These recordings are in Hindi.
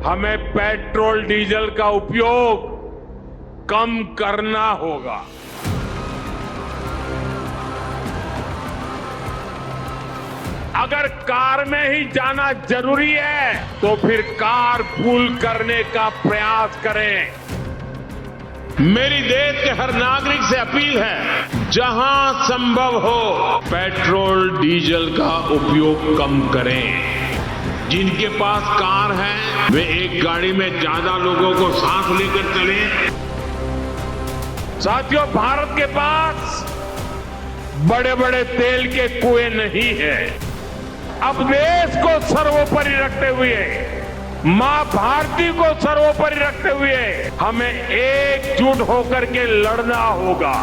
हमें पेट्रोल डीजल का उपयोग कम करना होगा। अगर कार में ही जाना जरूरी है तो फिर कार पूल करने का प्रयास करें। मेरी देश के हर नागरिक से अपील है, जहां संभव हो पेट्रोल डीजल का उपयोग कम करें। जिनके पास कार है वे एक गाड़ी में ज्यादा लोगों को साथ लेकर चलें। साथियों, भारत के पास बड़े बड़े तेल के कुएं नहीं है। अब देश को सर्वोपरि रखते हुए, मां भारती को सर्वोपरि रखते हुए हमें एकजुट होकर के लड़ना होगा।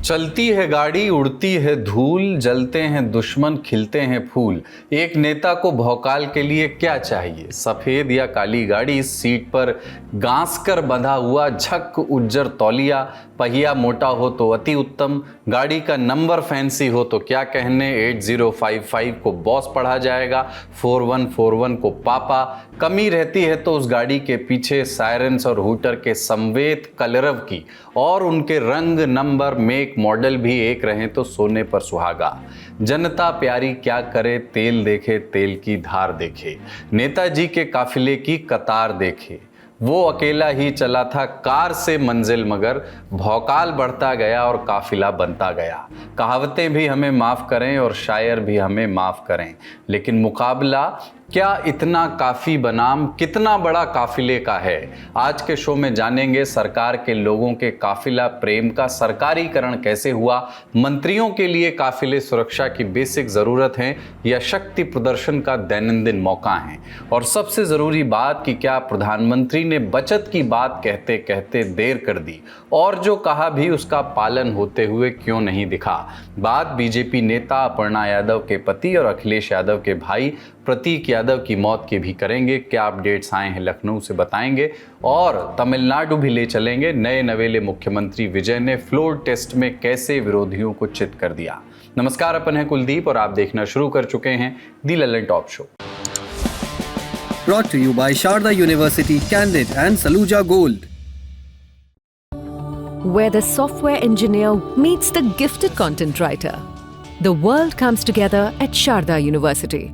चलती है गाड़ी, उड़ती है धूल, जलते हैं दुश्मन, खिलते हैं फूल। एक नेता को भौकाल के लिए क्या चाहिए? सफेद या काली गाड़ी, सीट पर गांस कर बंधा हुआ झक उज्जर तौलिया, पहिया मोटा हो तो अति उत्तम, गाड़ी का नंबर फैंसी हो तो क्या कहने। 8055 को बॉस पढ़ा जाएगा, 4141 को पापा। कमी रहती है तो उस गाड़ी के पीछे सायरन्स और हूटर के संवेद कलरव की, और उनके रंग, नंबर, मेक, मॉडल भी एक रहें तो सोने पर सुहागा। जनता प्यारी क्या करे, तेल देखे, तेल की धार देखे। नेताजी के काफिले की कतार देखे, वो अकेला ही चला था कार से मंजिल, मगर भौकाल बढ़ता गया और काफिला बनता गया। कहावतें भी हमें माफ़ करें और शायर भी हमें माफ़ करें, लेकिन मुकाबला क्या इतना काफ़ी बनाम कितना बड़ा काफिले का है। आज के शो में जानेंगे सरकार के लोगों के काफिला प्रेम का सरकारीकरण कैसे हुआ, मंत्रियों के लिए काफिले सुरक्षा की बेसिक ज़रूरत है या शक्ति प्रदर्शन का दैनंदिन मौका है, और सबसे ज़रूरी बात कि क्या प्रधानमंत्री ने बचत की बात कहते कहते देर कर दी, और जो कहा भी उसका पालन होते हुए क्यों नहीं दिखा। बात बीजेपी नेता अपर्णा यादव के पति और अखिलेश यादव के भाई प्रतीक यादव की मौत के भी करेंगे। क्या अपडेट्स आए हैं लखनऊ से बताएंगे, और तमिलनाडु भी ले चलेंगे। नए नवेले मुख्यमंत्री विजय ने फ्लोर टेस्ट में कैसे विरोधियों को चित कर दिया। नमस्कार, अपन है कुलदीप और आप देखना शुरू कर चुके हैं the Lallantop show. Brought to you by Sharda University, Candid and Saluja Gold. Where the software engineer meets the gifted content writer. The world comes together at Sharda University.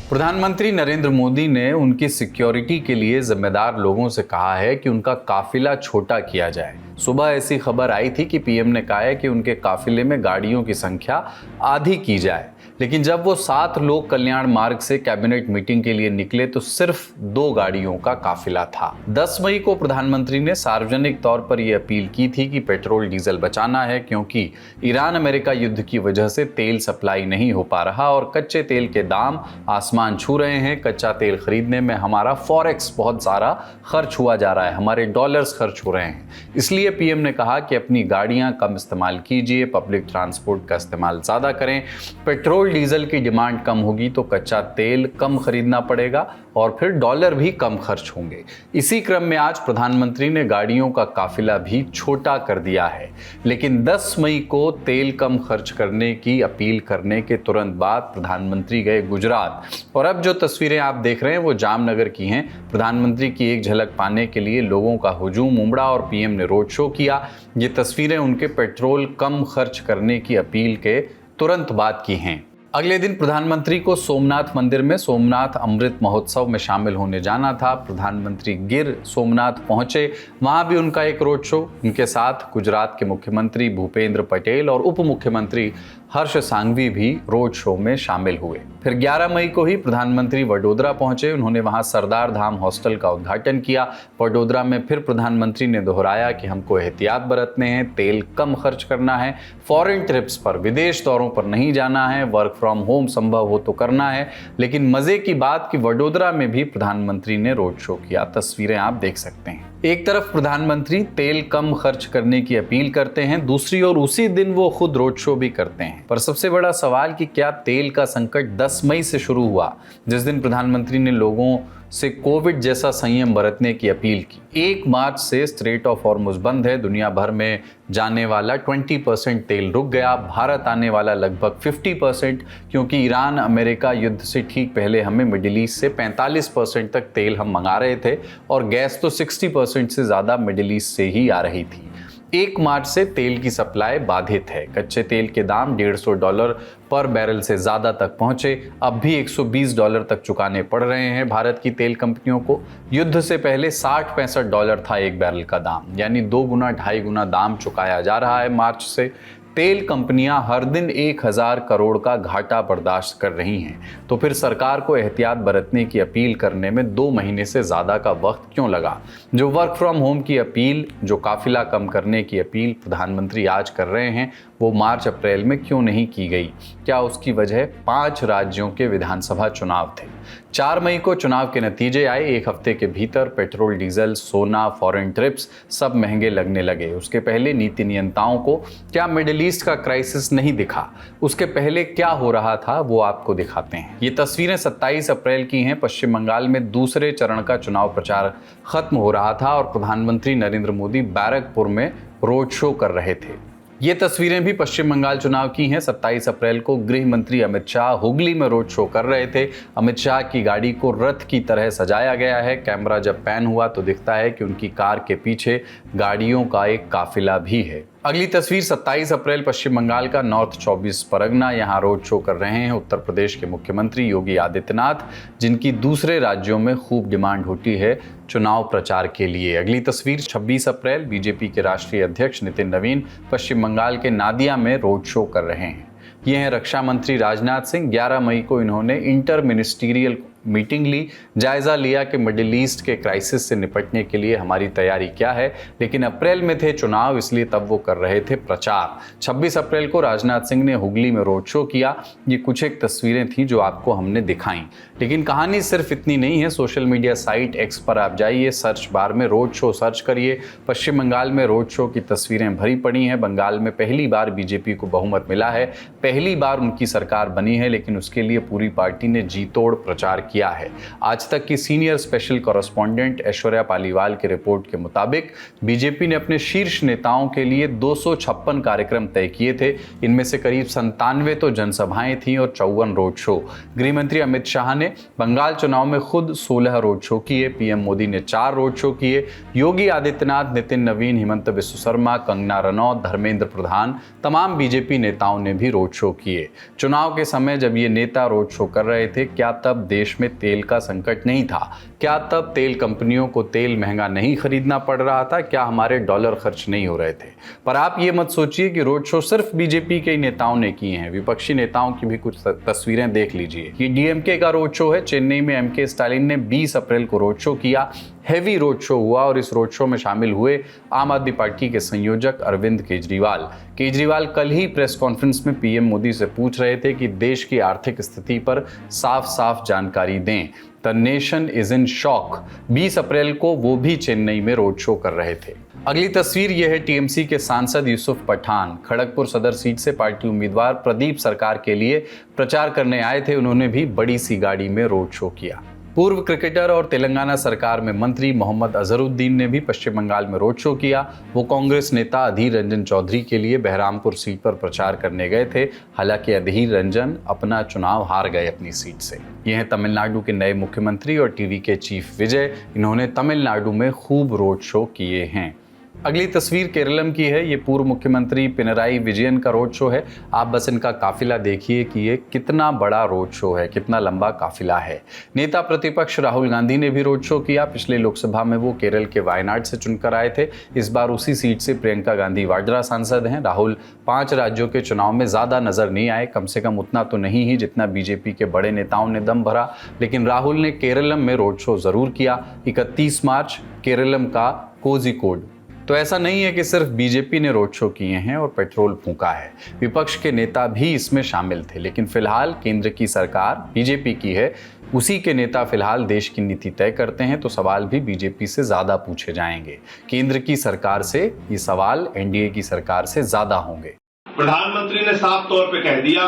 प्रधानमंत्री नरेंद्र मोदी ने उनकी सिक्योरिटी के लिए जिम्मेदार लोगों से कहा है कि उनका काफिला छोटा किया जाए। सुबह ऐसी खबर आई थी कि पीएम ने कहा है कि उनके काफिले में गाड़ियों की संख्या आधी की जाए, लेकिन जब वो 7 लोक कल्याण मार्ग से कैबिनेट मीटिंग के लिए निकले तो सिर्फ 2 गाड़ियों का काफिला था। 10 मई को प्रधानमंत्री ने सार्वजनिक तौर पर यह अपील की थी कि पेट्रोल डीजल बचाना है, क्योंकि ईरान अमेरिका युद्ध की वजह से तेल सप्लाई नहीं हो पा रहा और कच्चे तेल के दाम आसमान छू रहे हैं। कच्चा तेल खरीदने में हमारा फॉरेक्स बहुत सारा खर्च हुआ जा रहा है, हमारे डॉलर्स खर्च हो रहे हैं। इसलिए पीएम ने कहा कि अपनी गाड़ियां कम इस्तेमाल कीजिए, पब्लिक ट्रांसपोर्ट का इस्तेमाल ज़्यादा करें। पेट्रोल डीजल की डिमांड कम होगी तो कच्चा तेल कम खरीदना पड़ेगा और फिर डॉलर भी कम खर्च होंगे। इसी क्रम में आज प्रधानमंत्री ने गाड़ियों का काफिला भी छोटा कर दिया है, लेकिन 10 मई को तेल कम खर्च करने की अपील करने के तुरंत बाद प्रधानमंत्री गए गुजरात, और अब जो तस्वीरें आप देख रहे हैं वो जामनगर की हैं। प्रधानमंत्री की एक झलक पाने के लिए लोगों का हुजूम उमड़ा और पीएम ने रोड शो किया। ये तस्वीरें उनके पेट्रोल कम खर्च करने की अपील के तुरंत बाद की हैं। अगले दिन प्रधानमंत्री को सोमनाथ मंदिर में सोमनाथ अमृत महोत्सव में शामिल होने जाना था। प्रधानमंत्री गिर सोमनाथ पहुंचे, वहां भी उनका एक रोड शो। उनके साथ गुजरात के मुख्यमंत्री भूपेंद्र पटेल और उप मुख्यमंत्री हर्ष सांघवी भी रोड शो में शामिल हुए। फिर 11 मई को ही प्रधानमंत्री वडोदरा पहुंचे। उन्होंने वहां सरदार धाम हॉस्टल का उद्घाटन किया। वडोदरा में फिर प्रधानमंत्री ने दोहराया कि हमको एहतियात बरतने हैं, तेल कम खर्च करना है, फॉरेन ट्रिप्स पर, विदेश दौरों पर नहीं जाना है, वर्क फ्रॉम होम संभव हो तो करना है। लेकिन मजे की बात कि वडोदरा में भी प्रधानमंत्री ने रोड शो किया। तस्वीरें आप देख सकते हैं। एक तरफ प्रधानमंत्री तेल कम खर्च करने की अपील करते हैं, दूसरी ओर उसी दिन वो खुद रोड शो भी करते हैं। पर सबसे बड़ा सवाल कि क्या तेल का संकट 10 मई से शुरू हुआ, जिस दिन प्रधानमंत्री ने लोगों से कोविड जैसा संयम बरतने की अपील की। 1 मार्च से स्ट्रेट ऑफ हॉर्मुज बंद है। दुनिया भर में जाने वाला 20% तेल रुक गया। भारत आने वाला लगभग 50%, क्योंकि ईरान अमेरिका युद्ध से ठीक पहले हमें मिडिल ईस्ट से 45% तक तेल हम मंगा रहे थे और गैस तो 60% से ज़्यादा मिडिल ईस्ट से ही आ रही थी। 1 मार्च से तेल की सप्लाई बाधित है। कच्चे तेल के दाम $150 पर बैरल से ज़्यादा तक पहुंचे। अब भी $120 तक चुकाने पड़ रहे हैं भारत की तेल कंपनियों को। युद्ध से पहले $60-65 था एक बैरल का दाम, यानी 2 गुना 2.5 गुना दाम चुकाया जा रहा है मार्च से। तेल कंपनियां हर दिन 1000 करोड़ का घाटा बर्दाश्त कर रही हैं, तो फिर सरकार को एहतियात बरतने की अपील करने में 2 महीने से ज़्यादा का वक्त क्यों लगा? जो वर्क फ्रॉम होम की अपील, जो काफिला कम करने की अपील प्रधानमंत्री आज कर रहे हैं, वो मार्च अप्रैल में क्यों नहीं की गई? क्या उसकी वजह 5 राज्यों के विधानसभा चुनाव थे? 4 मई को चुनाव के नतीजे आए। 1 हफ्ते के भीतर पेट्रोल, डीजल, सोना, फॉरेन ट्रिप्स सब महंगे लगने लगे। उसके पहले नीति नियंताओं को क्या मिडिल ईस्ट का क्राइसिस नहीं दिखा? उसके पहले क्या हो रहा था वो आपको दिखाते हैं। ये तस्वीरें 27 अप्रैल की हैं। पश्चिम बंगाल में दूसरे चरण का चुनाव प्रचार खत्म हो रहा था और प्रधानमंत्री नरेंद्र मोदी बैरकपुर में रोड शो कर रहे थे। ये तस्वीरें भी पश्चिम बंगाल चुनाव की हैं। 27 अप्रैल को गृह मंत्री अमित शाह हुगली में रोड शो कर रहे थे। अमित शाह की गाड़ी को रथ की तरह सजाया गया है। कैमरा जब पैन हुआ तो दिखता है कि उनकी कार के पीछे गाड़ियों का एक काफिला भी है। अगली तस्वीर 27 अप्रैल पश्चिम बंगाल का नॉर्थ 24 परगना। यहाँ रोड शो कर रहे हैं उत्तर प्रदेश के मुख्यमंत्री योगी आदित्यनाथ, जिनकी दूसरे राज्यों में खूब डिमांड होती है चुनाव प्रचार के लिए। अगली तस्वीर 26 अप्रैल बीजेपी के राष्ट्रीय अध्यक्ष नितिन नवीन पश्चिम बंगाल के नादिया में रोड शो कर रहे हैं। ये हैं रक्षा मंत्री राजनाथ सिंह। 11 मई को इन्होंने इंटर मिनिस्टीरियल मीटिंग ली, जायजा लिया कि मिडिल ईस्ट के क्राइसिस से निपटने के लिए हमारी तैयारी क्या है। लेकिन अप्रैल में थे चुनाव, इसलिए तब वो कर रहे थे प्रचार। 26 अप्रैल को राजनाथ सिंह ने हुगली में रोड शो किया। ये कुछ एक तस्वीरें थी जो आपको हमने दिखाई, लेकिन कहानी सिर्फ इतनी नहीं है। सोशल मीडिया साइट एक्स पर आप जाइए, सर्च बार में रोड शो सर्च करिए। पश्चिम बंगाल में रोड शो की तस्वीरें भरी पड़ी हैं। बंगाल में पहली बार बीजेपी को बहुमत मिला है, पहली बार उनकी सरकार बनी है, लेकिन उसके लिए पूरी पार्टी ने जी तोड़ प्रचार किया है। आज तक की senior special correspondent Aishwarya Paliwal की रिपोर्ट के मुताबिक बीजेपी ने अपने शीर्ष नेताओं के लिए 256 कार्यक्रम तय किए थे। इनमें से करीब 97 तो जनसभाएं थीं और 54 रोड शो। गृह मंत्री अमित शाह ने बंगाल चुनाव में खुद 16 रोड शो किए। पीएम मोदी ने 4 रोड शो किए। योगी आदित्यनाथ, नितिन नवीन, हिमंत बिस्व शर्मा, कंगना रनौत, धर्मेंद्र प्रधान, तमाम बीजेपी नेताओं ने भी रोड शो किए। चुनाव के समय जब ये नेता रोड शो कर रहे थे, क्या तब देश में तेल का संकट नहीं था? क्या तब तेल कंपनियों को तेल महंगा नहीं खरीदना पड़ रहा था? क्या हमारे डॉलर खर्च नहीं हो रहे थे? पर आप ये मत सोचिए कि रोड शो सिर्फ बीजेपी के ही नेताओं ने किए हैं। विपक्षी नेताओं की भी कुछ तस्वीरें देख लीजिए। ये डीएमके का रोड शो है। चेन्नई में एमके स्टालिन ने 20 अप्रैल को रोड शो किया। हैवी रोड शो हुआ और इस रोड शो में शामिल हुए आम आदमी पार्टी के संयोजक अरविंद केजरीवाल। केजरीवाल कल ही प्रेस कॉन्फ्रेंस में पीएम मोदी से पूछ रहे थे कि देश की आर्थिक स्थिति पर साफ साफ जानकारी दें। The nation is in shock. 20 अप्रैल को वो भी चेन्नई में रोड शो कर रहे थे। अगली तस्वीर यह है टीएमसी के सांसद यूसुफ पठान। खड़गपुर सदर सीट से पार्टी उम्मीदवार प्रदीप सरकार के लिए प्रचार करने आए थे। उन्होंने भी बड़ी सी गाड़ी में रोड शो किया। पूर्व क्रिकेटर और तेलंगाना सरकार में मंत्री मोहम्मद अजहरुद्दीन ने भी पश्चिम बंगाल में रोड शो किया। वो कांग्रेस नेता अधीर रंजन चौधरी के लिए बहरामपुर सीट पर प्रचार करने गए थे। हालांकि अधीर रंजन अपना चुनाव हार गए अपनी सीट से। ये हैं तमिलनाडु के नए मुख्यमंत्री और टीवी के चीफ विजय। इन्होंने तमिलनाडु में खूब रोड शो किए हैं। अगली तस्वीर केरलम की है। ये पूर्व मुख्यमंत्री पिनराई विजयन का रोड शो है। आप बस इनका काफिला देखिए कि ये कितना बड़ा रोड शो है, कितना लंबा काफिला है। नेता प्रतिपक्ष राहुल गांधी ने भी रोड शो किया। पिछले लोकसभा में वो केरल के वायनाड से चुनकर आए थे। इस बार उसी सीट से प्रियंका गांधी वाड्रा सांसद हैं। राहुल 5 राज्यों के चुनाव में ज़्यादा नजर नहीं आए, कम से कम उतना तो नहीं ही जितना बीजेपी के बड़े नेताओं ने दम भरा। लेकिन राहुल ने केरलम में रोड शो जरूर किया। 31 मार्च केरलम का कोझिकोड। तो ऐसा नहीं है कि सिर्फ बीजेपी ने रोड शो किए हैं और पेट्रोल फूंका है। विपक्ष के नेता भी इसमें शामिल थे। लेकिन फिलहाल केंद्र की सरकार बीजेपी की है, उसी के नेता फिलहाल देश की नीति तय करते हैं। तो सवाल भी बीजेपी से ज्यादा पूछे जाएंगे। केंद्र की सरकार से ये सवाल एनडीए की सरकार से ज्यादा होंगे। प्रधानमंत्री ने साफ तौर पे कह दिया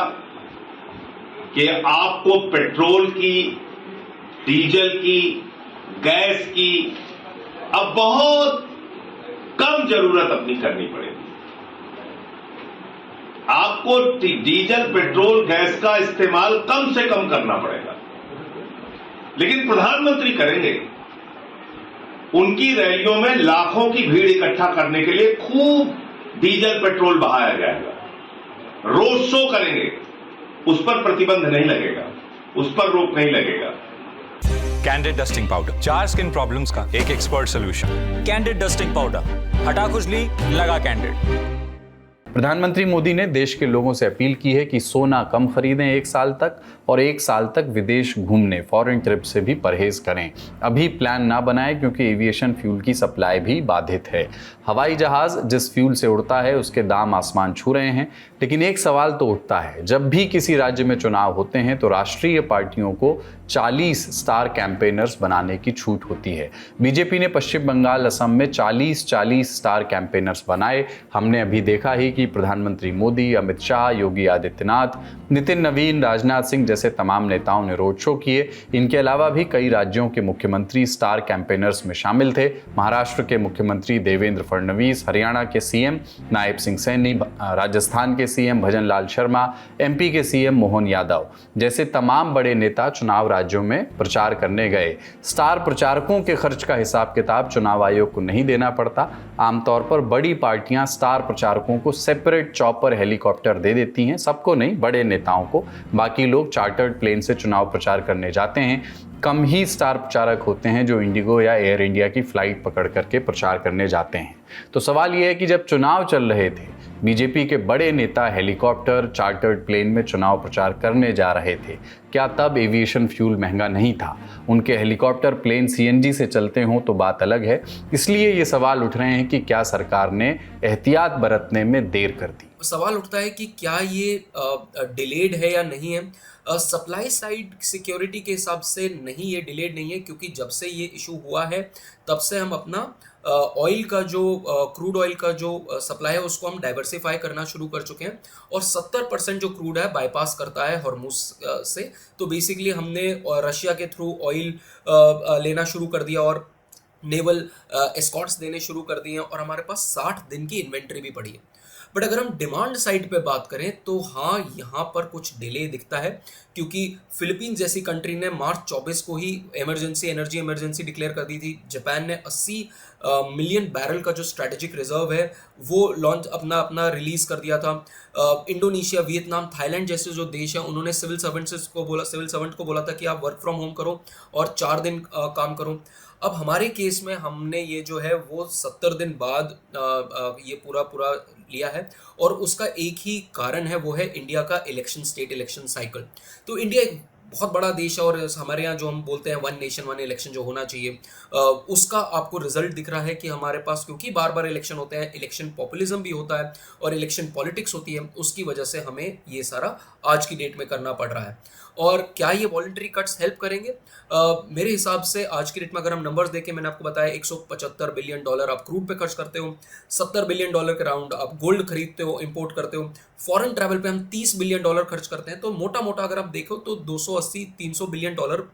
कि आपको पेट्रोल की, डीजल की गैस की अब बहुत कम जरूरत अपनी करनी पड़ेगी। आपको डीजल, पेट्रोल, गैस का इस्तेमाल कम से कम करना पड़ेगा, लेकिन प्रधानमंत्री करेंगे। उनकी रैलियों में लाखों की भीड़ इकट्ठा करने के लिए खूब डीजल, पेट्रोल बहाया जाएगा, रोड शो करेंगे, उस पर प्रतिबंध नहीं लगेगा, उस पर रोक नहीं लगेगा। Candid dusting powder, 4 skin problems का एक expert solution. Candid dusting powder, हटा खुजली, लगा कैंडिड। प्रधानमंत्री मोदी ने देश के लोगों से अपील की है कि सोना कम खरीदें 1 साल तक, और 1 साल तक विदेश घूमने, फॉरेन ट्रिप से भी परहेज करें। अभी प्लान ना बनाएं क्योंकि एविएशन फ्यूल की सप्लाई भी बाधित है। हवाई जहाज जिस फ्यूल से उड़ता है उसके दाम आसमान छू रहे हैं, लेकिन एक सवाल तो उठता है, जब भी किसी राज्य में चुनाव होते हैं तो राष्ट्रीय पार्टियों को 40 स्टार कैंपेनर्स बनाने की छूट होती है। बीजेपी ने पश्चिम बंगाल, असम में 40 स्टार कैंपेनर्स बनाए। हमने अभी देखा ही कि प्रधानमंत्री मोदी, अमित शाह, योगी आदित्यनाथ, नितिन नवीन, राजनाथ सिंह जैसे तमाम नेताओं ने रोड शो किए। इनके अलावा भी कई राज्यों के मुख्यमंत्री स्टार कैंपेनर्स में शामिल थे। महाराष्ट्र के मुख्यमंत्री देवेंद्र फडणवीस, हरियाणा के सीएम नायब सिंह सैनी, राजस्थान के सीएम भजन लाल शर्मा, एमपी के सीएम मोहन यादव जैसे तमाम बड़े नेता चुनाव राज्यों में प्रचार करने गए। स्टार प्रचारकों के खर्च का हिसाब किताब चुनाव आयोग को नहीं देना पड़ता। आमतौर पर बड़ी पार्टियां स्टार प्रचारकों को सेपरेट चॉपर, हेलीकॉप्टर दे देती हैं, सबको नहीं, बड़े नेताओं को। बाकी लोग चार्टर्ड प्लेन से चुनाव प्रचार करने जाते हैं। कम ही स्टार प्रचारक होते हैं जो इंडिगो या एयर इंडिया की फ्लाइट पकड़ करके प्रचार करने जाते हैं। तो सवाल यह है कि जब चुनाव चल रहे थे, बीजेपी के बड़े नेता हेलीकॉप्टर, चार्टर्ड प्लेन में चुनाव प्रचार करने जा रहे थे, क्या तब एविएशन फ्यूल महंगा नहीं था? उनके हेलीकॉप्टर, प्लेन सीएनजी से चलते हों तो बात अलग है। इसलिए ये सवाल उठ रहे हैं कि क्या सरकार ने एहतियात बरतने में देर कर दी। सवाल उठता है कि क्या ये डिलेड है या नहीं है। सप्लाई साइड सिक्योरिटी के हिसाब से नहीं, ये डिलेड नहीं है, क्योंकि जब से ये इशू हुआ है तब से हम अपना ऑयल का जो क्रूड ऑयल का जो सप्लाई है उसको हम डाइवर्सिफाई करना शुरू कर चुके हैं, और 70% जो क्रूड है बाईपास करता है हॉर्मुज से। तो बेसिकली हमने रशिया के थ्रू ऑयल लेना शुरू कर दिया और नेवल एस्कॉर्ट्स देने शुरू कर दिए हैं, और हमारे पास 60 दिन की इन्वेंट्री भी पड़ी है। बट अगर हम डिमांड साइड पे बात करें तो हाँ, यहाँ पर कुछ डिले दिखता है, क्योंकि फिलीपींस जैसी कंट्री ने मार्च 24 को ही एनर्जी इमरजेंसी डिक्लेयर कर दी थी। जापान ने 80 मिलियन बैरल का जो स्ट्रेटेजिक रिजर्व है वो लॉन्च अपना रिलीज कर दिया था। इंडोनेशिया, वियतनाम, थाईलैंड जैसे जो देश हैं उन्होंने सिविल सर्वेंट को बोला था कि आप वर्क फ्रॉम होम करो और 4 दिन काम करो। अब हमारे केस में हमने ये जो है वो 70 दिन बाद ये पूरा लिया है, और उसका एक ही कारण है, वो है इंडिया का स्टेट इलेक्शन साइकिल। तो इंडिया एक बहुत बड़ा देश है, और हमारे यहाँ जो हम बोलते हैं 1 नेशन 1 इलेक्शन जो होना चाहिए, उसका आपको रिजल्ट दिख रहा है कि हमारे पास, क्योंकि बार बार इलेक्शन होते हैं, इलेक्शन पॉपुलिज्म भी होता है और इलेक्शन पॉलिटिक्स होती है, उसकी वजह से हमें ये सारा आज की डेट में करना पड़ रहा है। और क्या ये वॉलंटरी कट्स हेल्प करेंगे? मेरे हिसाब से आज की डेट में अगर हम नंबर्स देखें, मैंने आपको बताया $175 बिलियन आप क्रूड पे खर्च करते हो, $70 बिलियन के राउंड आप गोल्ड खरीदते हो, इंपोर्ट करते हो, फॉरेन ट्रैवल पे हम $30 बिलियन खर्च करते हैं। तो मोटा मोटा अगर आप देखो तो 280-300 बिलियन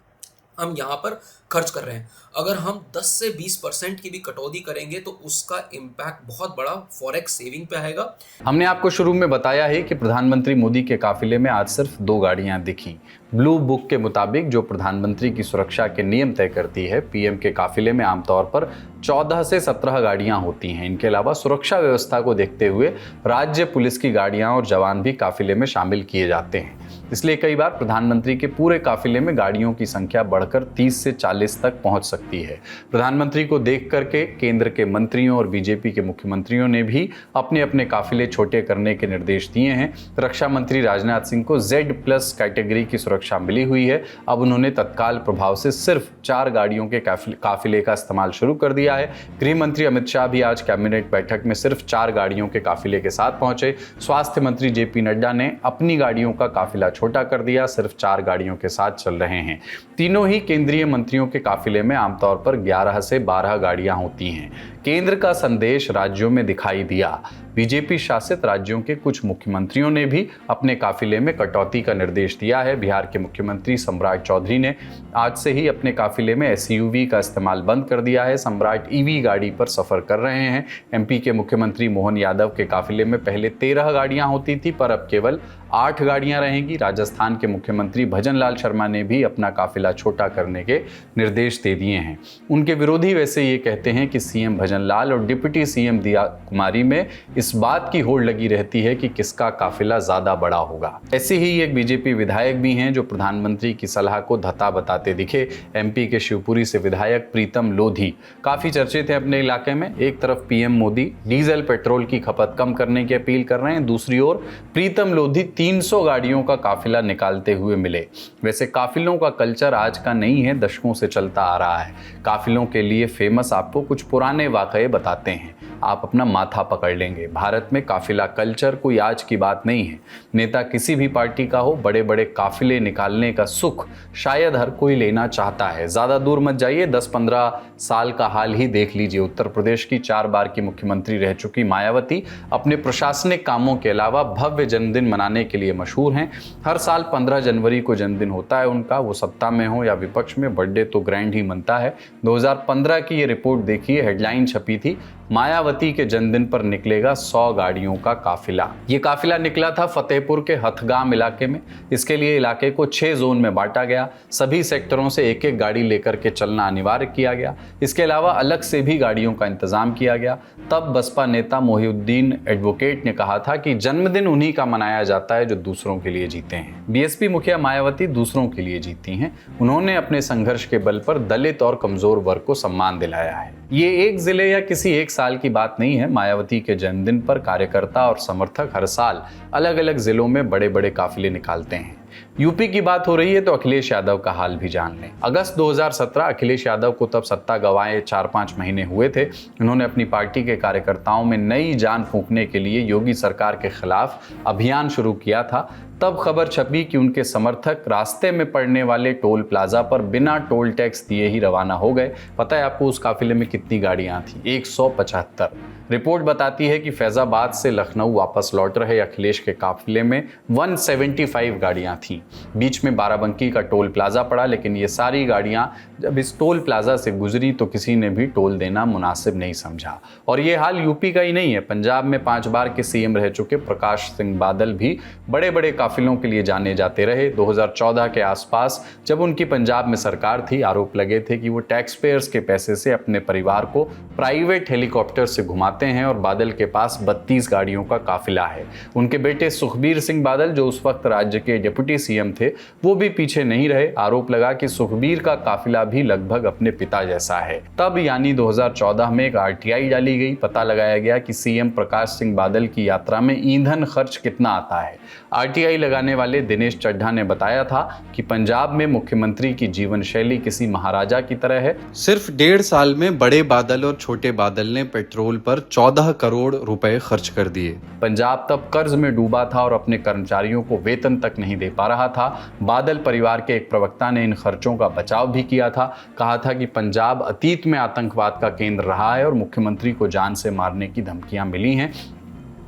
हम यहाँ पर खर्च कर रहे हैं। अगर हम 10 से 20% की भी कटौती करेंगे तो उसका इम्पैक्ट बहुत बड़ा फॉरेक्स सेविंग पे आएगा। हमने आपको शुरू में बताया है कि प्रधानमंत्री मोदी के काफिले में आज सिर्फ 2 गाड़ियां दिखी। ब्लू बुक के मुताबिक, जो प्रधानमंत्री की सुरक्षा के नियम तय करती है, पीएम के काफिले में आमतौर पर 14 से 17 गाड़ियां होती हैं। इनके अलावा सुरक्षा व्यवस्था को देखते हुए राज्य पुलिस की गाड़ियां और जवान भी काफिले में शामिल किए जाते हैं। इसलिए कई बार प्रधानमंत्री के पूरे काफिले में गाड़ियों की संख्या बढ़कर 30 से 40 तक पहुंच सकती है। प्रधानमंत्री को देख करके केंद्र के मंत्रियों और बीजेपी के मुख्यमंत्रियों ने भी अपने अपने काफिले छोटे करने के निर्देश दिए हैं। रक्षा मंत्री राजनाथ सिंह को Z+ कैटेगरी की सुरक्षा मिली हुई है। अब उन्होंने तत्काल प्रभाव से सिर्फ 4 गाड़ियों के काफिले का इस्तेमाल शुरू कर दिया है। गृह मंत्री अमित शाह भी आज कैबिनेट बैठक में सिर्फ 4 गाड़ियों के काफिले के साथ पहुंचे। स्वास्थ्य मंत्री JP नड्डा ने अपनी गाड़ियों का काफिला छोटा कर दिया, सिर्फ 4 गाड़ियों के साथ चल रहे हैं। तीनों ही केंद्रीय मंत्रियों के काफिले में आमतौर पर 11 से 12 गाड़ियां होती हैं। केंद्र का संदेश राज्यों में दिखाई दिया। बीजेपी शासित राज्यों के कुछ मुख्यमंत्रियों ने भी अपने काफिले में कटौती का निर्देश दिया है। बिहार के मुख्यमंत्री सम्राट चौधरी ने आज से ही अपने काफिले में एसयूवी का इस्तेमाल बंद कर दिया है। सम्राट ईवी गाड़ी पर सफर कर रहे हैं। एमपी के मुख्यमंत्री मोहन यादव के काफिले में पहले 13 गाड़ियां होती थी, पर अब केवल 8 गाड़ियां रहेंगी। राजस्थान के मुख्यमंत्री भजन लाल शर्मा ने भी अपना काफिला छोटा करने के निर्देश दे दिए हैं। उनके विरोधी वैसे ये कहते हैं कि सीएम भजन लाल और डिप्टी सीएम दिया कुमारी में इस बात की होड़ लगी रहती है कि किसका काफिला ज्यादा बड़ा होगा। ऐसे ही एक बीजेपी विधायक भी हैं जो प्रधानमंत्री की सलाह को धता बताते दिखे। एमपी के शिवपुरी से विधायक प्रीतम लोधी काफी चर्चित थे अपने इलाके में। एक तरफ पीएम मोदी डीजल पेट्रोल की खपत कम करने की अपील कर रहे हैं, दूसरी ओर प्रीतम लोधी 300 गाड़ियों का काफिला निकालते हुए मिले। वैसे काफिलों का कल्चर आज का नहीं है, दशकों से चलता आ रहा है। काफिलों के लिए फेमस आपको कुछ पुराने वाकये बताते हैं, आप अपना माथा पकड़ लेंगे। भारत में काफिला कल्चर कोई आज की बात नहीं है। नेता किसी भी पार्टी का हो, बड़े बड़े काफिले निकालने का सुख शायद हर कोई लेना चाहता है। ज़्यादा दूर मत जाइए, 10-15 साल का हाल ही देख लीजिए। उत्तर प्रदेश की 4 बार की मुख्यमंत्री रह चुकी मायावती अपने प्रशासनिक कामों के अलावा भव्य जन्मदिन मनाने के लिए मशहूर हैं। हर साल 15 जनवरी को जन्मदिन होता है उनका, वो सत्ता में हो या विपक्ष में, बर्थडे तो ग्रैंड ही मनता है। 2015 की ये रिपोर्ट देखिए, हेडलाइन छपी थी, मायावती के जन्मदिन पर निकलेगा 100 गाड़ियों का काफिला। ये काफिला निकला था फतेहपुर के हथगाम इलाके में। इसके लिए इलाके को 6 जोन में बांटा गया। सभी सेक्टरों से एक एक गाड़ी लेकर के चलना अनिवार्य किया गया। इसके अलावा अलग से भी गाड़ियों का इंतजाम किया गया। तब बसपा नेता मोहिउद्दीन एडवोकेट ने कहा था कि जन्मदिन उन्हीं का मनाया जाता है जो दूसरों के लिए जीते हैं। बीएसपी मुखिया मायावती दूसरों के लिए जीती हैं। उन्होंने अपने संघर्ष के बल पर दलित और कमजोर वर्ग को सम्मान दिलाया है। ये एक जिले या किसी एक साल की बात नहीं है। मायावती के जन्मदिन पर कार्यकर्ता और समर्थक हर साल अलग अलग जिलों में बड़े बड़े काफिले निकालते हैं। यूपी की बात हो रही है तो अखिलेश यादव का हाल भी जान लें। अगस्त 2017 अखिलेश यादव को तब सत्ता गंवाए 4-5 महीने हुए थे। उन्होंने अपनी पार्टी के कार्यकर्ताओं में नई जान फूंकने के लिए योगी सरकार के खिलाफ अभियान शुरू किया था। तब खबर छपी कि उनके समर्थक रास्ते में पड़ने वाले टोल प्लाजा पर बिना टोल टैक्स दिए ही रवाना हो गए। पता है आपको उस काफिले में कितनी गाड़ियां थी? 175। रिपोर्ट बताती है कि फैजाबाद से लखनऊ वापस लौट रहे अखिलेश के काफिले में 175 गाड़ियां थीं। बीच में बाराबंकी का टोल प्लाजा पड़ा, लेकिन ये सारी गाड़ियां जब इस टोल प्लाजा से गुजरी तो किसी ने भी टोल देना मुनासिब नहीं समझा। और ये हाल यूपी का ही नहीं है, पंजाब में 5 बार के सीएम रह चुके प्रकाश सिंह बादल भी बड़े बड़े काफिलों के लिए जाने जाते रहे। 2014 के आसपास जब उनकी पंजाब में सरकार थी, आरोप लगे थे कि वो टैक्स पेयर्स के पैसे से अपने परिवार को प्राइवेट हेलीकॉप्टर से घुमाते हैं और बादल के पास 32 गाड़ियों का काफिला है। उनके बेटे सुखबीर सिंह बादल, जो उस वक्त राज्य के डिप्टी सीएम थे, वो भी पीछे नहीं रहे। आरोप लगा कि सुखबीर का काफिला भी लगभग अपने पिता जैसा है। तब यानी 2014 में एक आरटीआई डाली गई। पता लगाया गया कि सीएम प्रकाश सिंह बादल की यात्रा में ईंधन खर्च कितना आता है। आरटीआई लगाने वाले दिनेश चड्ढा ने बताया था कि पंजाब में मुख्यमंत्री की जीवन शैली किसी महाराजा की तरह है। सिर्फ 1.5 साल में बड़े बादल और छोटे बादल ने पेट्रोल पर 14 करोड़ रुपए खर्च कर दिए। पंजाब तब कर्ज में डूबा था और अपने कर्मचारियों को वेतन तक नहीं दे पा रहा था। बादल परिवार के एक प्रवक्ता ने इन खर्चों का बचाव भी किया था। कहा था कि पंजाब अतीत में आतंकवाद का केंद्र रहा है और मुख्यमंत्री को जान से मारने की धमकियां मिली हैं,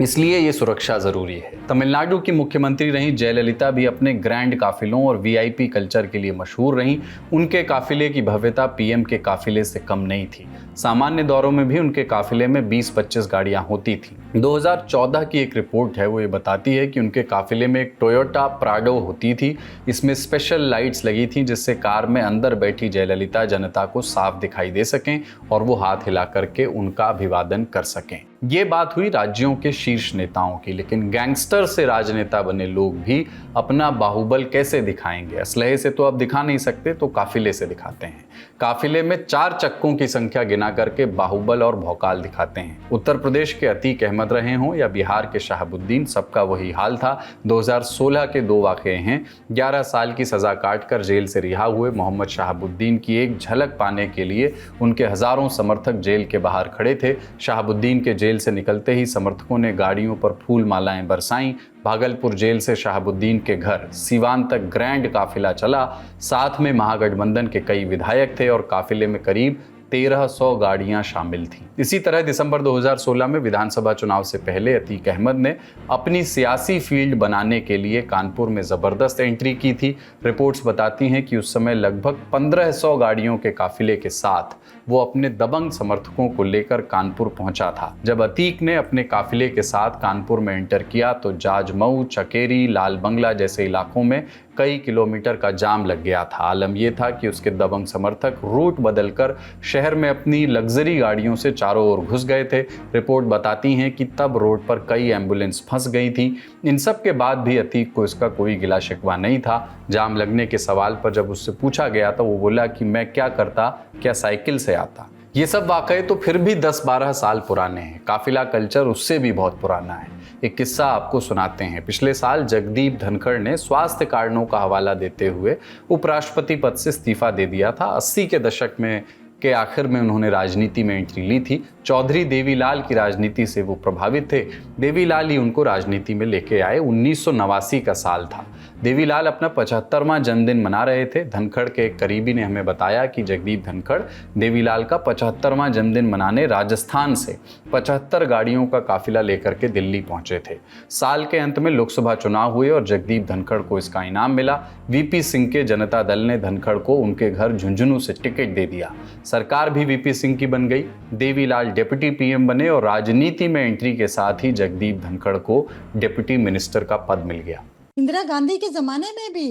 इसलिए ये सुरक्षा जरूरी है। तमिलनाडु की मुख्यमंत्री रही जयललिता भी अपने ग्रैंड काफिलों और वीआईपी कल्चर के लिए मशहूर रहीं। उनके काफिले की भव्यता पीएम के काफिले से कम नहीं थी। सामान्य दौरों में भी उनके काफिले में 20-25 गाड़ियां होती थी। 2014 की एक रिपोर्ट है, वो ये बताती है कि उनके काफिले में एक टोयोटा प्राडो होती थी। इसमें स्पेशल लाइट्स लगी थी जिससे कार में अंदर बैठी जयललिता जनता को साफ दिखाई दे सकें और वो हाथ हिला करके उनका अभिवादन कर सकें। ये बात हुई राज्यों के शीर्ष नेताओं की, लेकिन गैंगस्टर से राजनेता बने लोग भी अपना बाहुबल कैसे दिखाएंगे? असलहे से तो अब दिखा नहीं सकते, तो काफिले से दिखाते हैं। काफिले में 4 चक्कों की संख्या गिना करके बाहुबल और भौकाल दिखाते हैं। उत्तर प्रदेश के अतीक अहमद रहे हों या बिहार के शहाबुद्दीन, सबका वही हाल था। 2016 के 2 वाकये हैं। 11 साल की सजा काटकर जेल से रिहा हुए मोहम्मद शहाबुद्दीन की एक झलक पाने के लिए उनके हजारों समर्थक जेल के बाहर खड़े थे। शहाबुद्दीन के जेल से निकलते ही समर्थकों ने गाड़ियों पर फूल मालाएं बरसाईं। भागलपुर जेल से शहाबुद्दीन के घर सीवान तक ग्रैंड काफिला चला। साथ में महागठबंधन के कई विधायक थे और काफिले में करीब 1300 गाड़ियां शामिल थीं। इसी तरह दिसंबर 2016 में विधानसभा चुनाव से पहले अतीक अहमद ने अपनी सियासी फील्ड बनाने के लिए कानपुर में जबरदस्त एंट्री की थी। रिपोर्ट्स बताती हैं कि उस समय लगभग 1500 गाड़ियों के काफिले के साथ वो अपने दबंग समर्थकों को लेकर कानपुर पहुंचा था। जब अतीक ने अपने काफिले के साथ कानपुर में एंटर किया तो जाजमऊ, चकेरी, लाल बंगला जैसे इलाकों में कई किलोमीटर का जाम लग गया था। आलम यह था कि उसके दबंग समर्थक रूट बदलकर शहर में अपनी लग्जरी गाड़ियों से चारों ओर घुस गए थे। रिपोर्ट बताती हैं कि तब रोड पर कई एम्बुलेंस फंस गई थी। इन सब के बाद भी अतीक को इसका कोई गिला शिकवा नहीं था। जाम लगने के सवाल पर जब उससे पूछा गया तो वो बोला कि मैं क्या करता, क्या साइकिल से आता। ये सब वाकये तो फिर भी 10-12 साल पुराने हैं। काफिला कल्चर उससे भी बहुत पुराना है। एक किस्सा आपको सुनाते हैं। पिछले साल जगदीप धनखड़ ने स्वास्थ्य कारणों का हवाला देते हुए उपराष्ट्रपति पद से इस्तीफा दे दिया था। 80 के दशक में के आखिर में उन्होंने राजनीति में एंट्री ली थी। चौधरी देवीलाल की राजनीति से वो प्रभावित थे। देवीलाल ही उनको राजनीति में लेके आए। 1989 का साल था। देवीलाल अपना 75वां जन्मदिन मना रहे थे। धनखड़ के एक करीबी ने हमें बताया कि जगदीप धनखड़ देवीलाल का 75वां जन्मदिन मनाने राजस्थान से 75 गाड़ियों का काफिला लेकर के दिल्ली पहुंचे थे। साल के अंत में लोकसभा चुनाव हुए और जगदीप धनखड़ को इसका इनाम मिला। वीपी सिंह के जनता दल ने धनखड़ को उनके घर झुंझुनू से टिकट दे दिया। सरकार भी वीपी सिंह की बन गई। देवीलाल डिप्टी पीएम बने और राजनीति में एंट्री के साथ ही जगदीप धनखड़ को डिप्टी मिनिस्टर का पद मिल गया। इंदिरा गांधी के जमाने में भी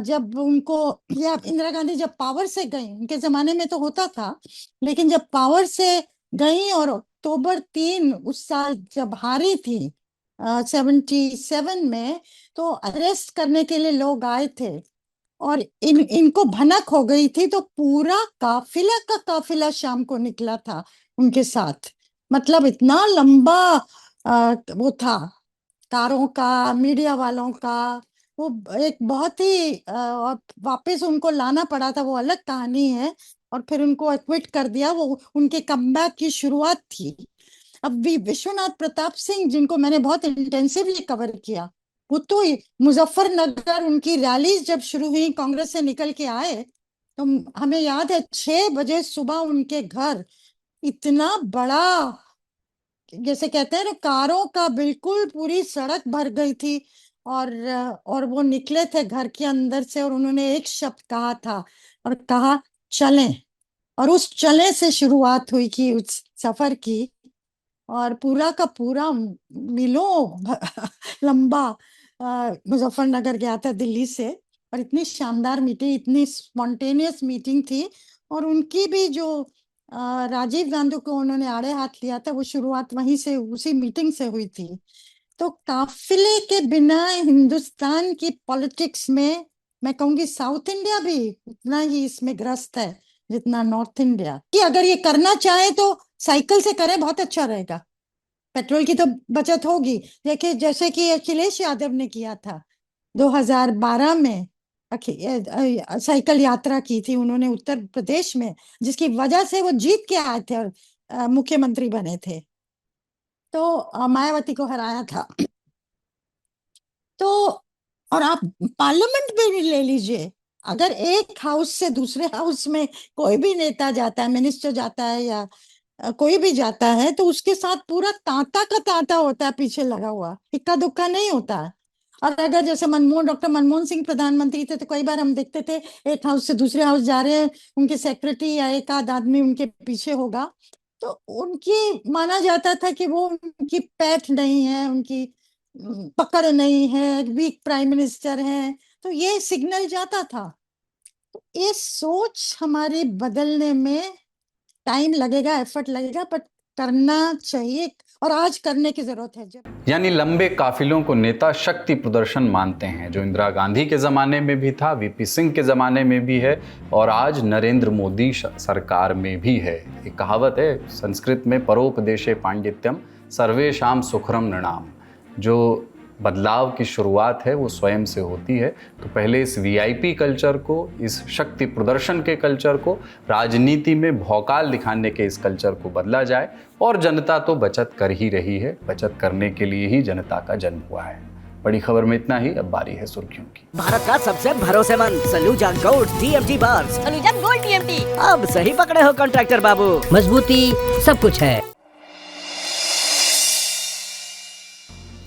जब उनको, या इंदिरा गांधी जब पावर से गई, उनके जमाने में तो होता था, लेकिन जब पावर से गई और अक्टूबर 3 उस साल जब हारी थी 77 में, तो अरेस्ट करने के लिए लोग आए थे और इनको भनक हो गई थी। तो पूरा काफिला का काफिला शाम को निकला था उनके साथ। मतलब इतना लंबा वो था, कारों का, मीडिया वालों का। वो एक बहुत ही और वापस उनको लाना पड़ा था, वो अलग कहानी है। और फिर उनको एक्विट कर दिया। वो उनके कमबैक की शुरुआत थी। अब भी विश्वनाथ प्रताप सिंह, जिनको मैंने बहुत इंटेंसिवली कवर किया, वो तो मुजफ्फरनगर उनकी रैलीज जब शुरू हुई, कांग्रेस से निकल के आए, तो हमें याद है 6 बजे सुबह उनके घर इतना बड़ा, जैसे कहते हैं ना, कारों का बिल्कुल पूरी सड़क भर गई थी। और वो निकले थे घर के अंदर से और उन्होंने एक शब्द कहा था और कहा चलें। और उस चले से शुरुआत हुई कि उस सफर की, और पूरा का पूरा मीलों लंबा मुजफ्फरनगर गया था दिल्ली से। और इतनी शानदार मीटिंग, इतनी स्पॉन्टेनियस मीटिंग थी। और उनकी भी जो राजीव गांधी को उन्होंने आड़े हाथ लिया था, वो शुरुआत वहीं से, उसी मीटिंग से हुई थी। तो काफिले के बिना हिंदुस्तान की पॉलिटिक्स में, मैं कहूंगी साउथ इंडिया भी उतना ही इसमें ग्रस्त है जितना नॉर्थ इंडिया। कि अगर ये करना चाहे तो साइकिल से करे, बहुत अच्छा रहेगा। पेट्रोल की तो बचत होगी। देखिए, जैसे कि अखिलेश यादव ने किया था 2012 में, साइकिल यात्रा की थी उन्होंने उत्तर प्रदेश में, जिसकी वजह से वो जीत के आए थे और मुख्यमंत्री बने थे। तो मायावती को हराया था। तो और आप पार्लियामेंट में भी ले लीजिए, अगर एक हाउस से दूसरे हाउस में कोई भी नेता जाता है, मिनिस्टर जाता है या कोई भी जाता है, तो उसके साथ पूरा तांता का तांता होता है पीछे लगा हुआ, इक्का दुक्का नहीं होता है। और अगर जैसे डॉक्टर मनमोहन सिंह प्रधानमंत्री थे, तो कई बार हम देखते थे एक हाउस से दूसरे हाउस जा रहे हैं, उनके सेक्रेटरी या एक आध आदमी उनके पीछे होगा। तो उनकी माना जाता था कि वो उनकी पैठ नहीं है, उनकी पकड़ नहीं है, वीक प्राइम मिनिस्टर है। तो ये सिग्नल जाता था। तो ये सोच हमारे बदलने में टाइम लगेगा, एफर्ट लगेगा, बट करना चाहिए और आज करने की जरूरत है। यानी लंबे काफिलों को नेता शक्ति प्रदर्शन मानते हैं, जो इंदिरा गांधी के जमाने में भी था, वीपी सिंह के जमाने में भी है और आज नरेंद्र मोदी सरकार में भी है। एक कहावत है संस्कृत में, परोपदेशे पांडित्यम सर्वेषां सुखरम नृणाम। जो बदलाव की शुरुआत है वो स्वयं से होती है। तो पहले इस वीआईपी कल्चर को, इस शक्ति प्रदर्शन के कल्चर को, राजनीति में भौकाल दिखाने के इस कल्चर को बदला जाए। और जनता तो बचत कर ही रही है, बचत करने के लिए ही जनता का जन्म हुआ है। बड़ी खबर में इतना ही, अब बारी है सुर्खियों की। भारत का सबसे भरोसेमंद Saluja gold TMT bars. Saluja gold TMT. अब सही पकड़े हो कॉन्ट्रैक्टर बाबू, मजबूती सब कुछ है।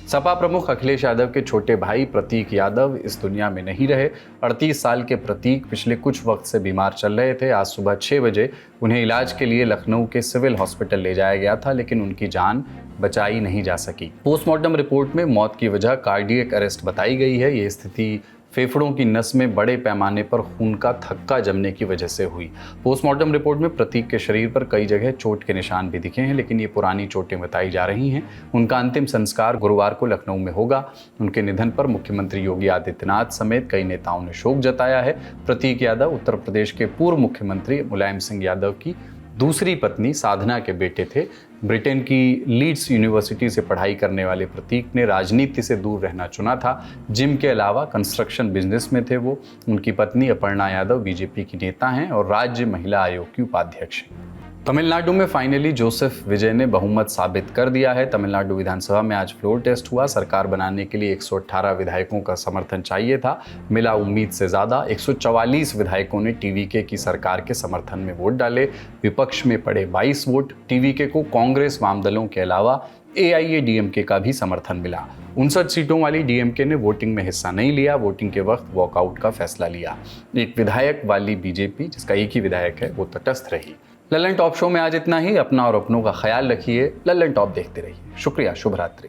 सपा प्रमुख अखिलेश यादव के छोटे भाई प्रतीक यादव इस दुनिया में नहीं रहे। 38 साल के प्रतीक पिछले कुछ वक्त से बीमार चल रहे थे। आज सुबह 6 बजे उन्हें इलाज के लिए लखनऊ के सिविल हॉस्पिटल ले जाया गया था, लेकिन उनकी जान बचाई नहीं जा सकी। पोस्टमार्टम रिपोर्ट में मौत की वजह कार्डियक अरेस्ट बताई गई है। ये स्थिति फेफड़ों की नस में बड़े पैमाने पर खून का थक्का जमने की वजह से हुई। पोस्टमार्टम रिपोर्ट में प्रतीक के शरीर पर कई जगह चोट के निशान भी दिखे हैं, लेकिन ये पुरानी चोटें बताई जा रही हैं। उनका अंतिम संस्कार गुरुवार को लखनऊ में होगा। उनके निधन पर मुख्यमंत्री योगी आदित्यनाथ समेत कई नेताओं ने शोक जताया है। प्रतीक यादव उत्तर प्रदेश के पूर्व मुख्यमंत्री मुलायम सिंह यादव की दूसरी पत्नी साधना के बेटे थे। ब्रिटेन की लीड्स यूनिवर्सिटी से पढ़ाई करने वाले प्रतीक ने राजनीति से दूर रहना चुना था। जिम के अलावा कंस्ट्रक्शन बिजनेस में थे वो। उनकी पत्नी अपर्णा यादव बीजेपी की नेता हैं और राज्य महिला आयोग की उपाध्यक्ष हैं। तमिलनाडु में फाइनली जोसेफ विजय ने बहुमत साबित कर दिया है। तमिलनाडु विधानसभा में आज फ्लोर टेस्ट हुआ। सरकार बनाने के लिए 118 विधायकों का समर्थन चाहिए था, मिला उम्मीद से ज़्यादा। 144 विधायकों ने टीवीके की सरकार के समर्थन में वोट डाले। विपक्ष में पड़े 22 वोट। टीवीके को कांग्रेस वाम दलों के अलावा AIADMK का भी समर्थन मिला। 59 सीटों वाली DMK ने वोटिंग में हिस्सा नहीं लिया। वोटिंग के वक्त वॉकआउट का फैसला लिया। एक विधायक वाली बीजेपी, जिसका एक ही विधायक है, वो तटस्थ रही। लल्लन टॉप शो में आज इतना ही। अपना और अपनों का ख्याल रखिए। लल्लन टॉप देखते रहिए। शुक्रिया। शुभ रात्रि।